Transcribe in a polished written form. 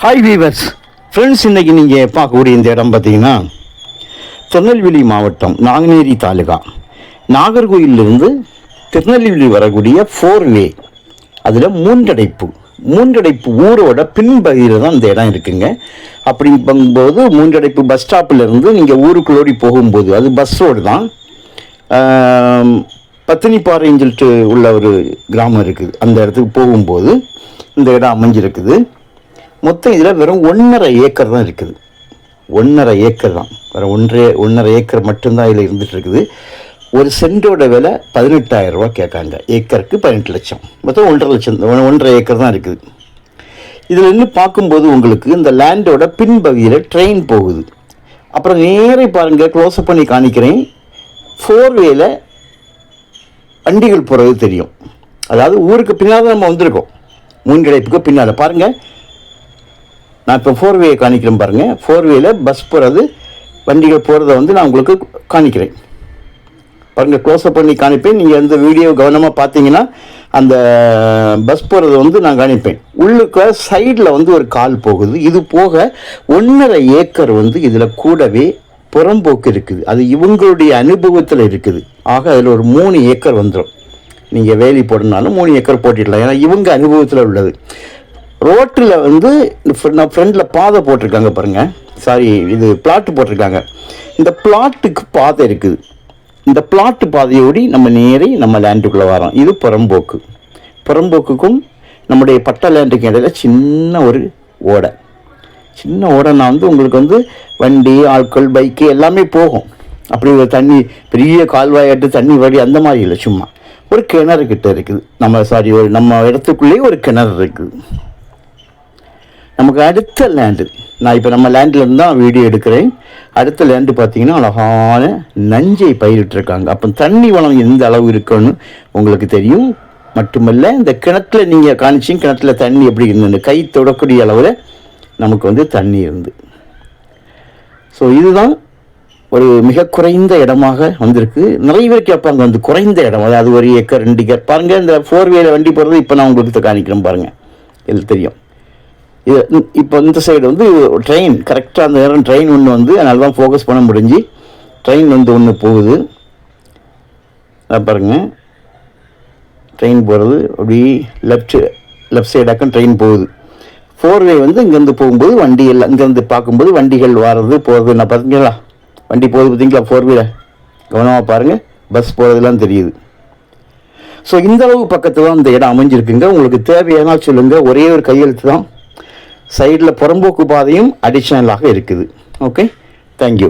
Hi viewers friends, இன்றைக்கி நீங்கள் பார்க்கக்கூடிய இந்த இடம் பார்த்தீங்கன்னா திருநெல்வேலி மாவட்டம் நாங்குநேரி தாலுகா நாகர்கோயிலிருந்து திருநெல்வேலி வரக்கூடிய 4-வே. அதில் மூன்றடைப்பு ஊரோட பின்பகுதியில் தான் இந்த இடம் இருக்குங்க. அப்படிங்கும்போது மூன்றடைப்பு பஸ் ஸ்டாப்பிலேருந்து நீங்கள் ஊருக்குள்ளோடி போகும்போது அது பஸ் ரோடு தான். பத்தினிப்பாறைன்னு சொல்லிட்டு உள்ள ஒரு கிராமம் இருக்குது. அந்த இடத்துக்கு போகும்போது இந்த இடம் அமைஞ்சிருக்குது. மொத்தம் இதில் வெறும் 1.5 ஏக்கர் தான் இருக்குது. 1.5 ஏக்கர் தான், வேறு 1.5 ஏக்கர் மட்டும்தான் இதில் இருந்துகிட்டு இருக்குது. ஒரு சென்டோட விலை 18,000 ரூபா கேட்காங்க. ஏக்கருக்கு 18 லட்சம், மொத்தம் 1.5 ஏக்கர் தான் இருக்குது. இதில் இன்னும் பார்க்கும்போது உங்களுக்கு இந்த லேண்டோட பின்பகுதியில் ட்ரெயின் போகுது. அப்புறம் நேரே பாருங்கள், க்ளோஸ்அப் பண்ணி காணிக்கிறேன். 4-வேல வண்டிகள் போகிறது தெரியும். அதாவது ஊருக்கு பின்னால் தான் நம்ம வந்திருக்கோம். மூன்றடைப்புக்கு பின்னால் பாருங்கள், நான் இப்போ 4-வே காணிக்கிறேன் பாருங்கள். 4-வேல பஸ் போகிறது, வண்டிகள் போகிறத நான் உங்களுக்கு காணிக்கிறேன் பாருங்கள். க்ளோஸ்அப் பண்ணி காணிப்பேன். நீங்கள் அந்த வீடியோ கவனமாக பார்த்தீங்கன்னா அந்த பஸ் போகிறத நான் காணிப்பேன். உள்ளுக்கு சைடில் ஒரு கால் போகுது. இது போக 1.5 ஏக்கர் இதில் கூடவே புறம்போக்கு இருக்குது. அது இவங்களுடைய அனுபவத்தில் இருக்குது. ஆக அதில் ஒரு 3 ஏக்கர் வந்துடும். நீங்கள் வேலி போடணுனாலும் 3 ஏக்கர் போட்டிடலாம். ஏன்னா இவங்க அனுபவத்தில் உள்ளது. ரோட்டில் ஃப்ரெண்டில் பாதை போட்டிருக்காங்க பாருங்கள். இது பிளாட்டு போட்டிருக்காங்க. இந்த பிளாட்டுக்கு பாதை இருக்குது. இந்த பிளாட்டு பாதையோடி நம்ம லேண்டுக்குள்ளே வரோம். இது புறம்போக்குக்கும் நம்முடைய பட்ட லேண்டுக்கு இடையில சின்ன ஓடைனா உங்களுக்கு வண்டி, ஆட்கள், பைக்கு எல்லாமே போகும். அப்படி ஒரு தண்ணி பெரிய கால்வாயாட்டு தண்ணி வடி அந்த மாதிரி இல்லை. சும்மா ஒரு கிணறு கிட்ட இருக்குது. நம்ம இடத்துக்குள்ளேயே ஒரு கிணறு இருக்குது. நமக்கு அடுத்த லேண்டு, நான் இப்போ நம்ம லேண்டில் தான் வீடியோ எடுக்கிறேன். அடுத்த லேண்டு பார்த்தீங்கன்னா அழகான நஞ்சை பயிரிட்டுருக்காங்க. அப்போ தண்ணி வளம் எந்த அளவு இருக்குன்னு உங்களுக்கு தெரியும். மட்டுமல்ல, இந்த கிணத்துல நீங்கள் காணிச்சிங்க, கிணத்துல தண்ணி எப்படி இருந்தது, கை தொடக்கூடிய அளவில் நமக்கு தண்ணி இருந்து. ஸோ இதுதான் ஒரு மிக குறைந்த இடமாக வந்திருக்கு. நிறைய பேர் கேட்பாங்க குறைந்த இடம், அதாவது 1 ஏக்கர் 2 ஏக்கர். பாருங்கள், இந்த 4-வேல வண்டி போகிறது இப்போ நான் உங்களுக்கு காணிக்கிறேன் பாருங்கள். இது தெரியும். இப்போ இந்த சைடு ட்ரெயின் கரெக்டாக அந்த நேரம் ட்ரெயின் ஒன்று அதனால தான் ஃபோக்கஸ் பண்ண முடிஞ்சு. ட்ரெயின் ஒன்று போகுது பாருங்கள். ட்ரெயின் போகிறது அப்படி லெஃப்ட் சைடாக்கம் ட்ரெயின் போகுது. 4-வே இங்கேருந்து போகும்போது வண்டி எல்லாம் இங்கேருந்து பார்க்கும்போது வண்டிகள் வர்றது போகிறது. நான் பார்த்தீங்களா, வண்டி போகுது பார்த்தீங்களா 4-வேல. கவனமாக பாருங்கள், பஸ் போகிறதுலாம் தெரியுது. ஸோ இந்த அளவு பக்கத்தில் தான் இந்த இடம் அமைஞ்சிருக்குங்க. உங்களுக்கு தேவையானா சொல்லுங்கள். ஒரே ஒரு கையெழுத்து தான். சைடில் புறம்போக்கு பாதையும் அடிஷ்னலாக இருக்குது. Okay, thank you.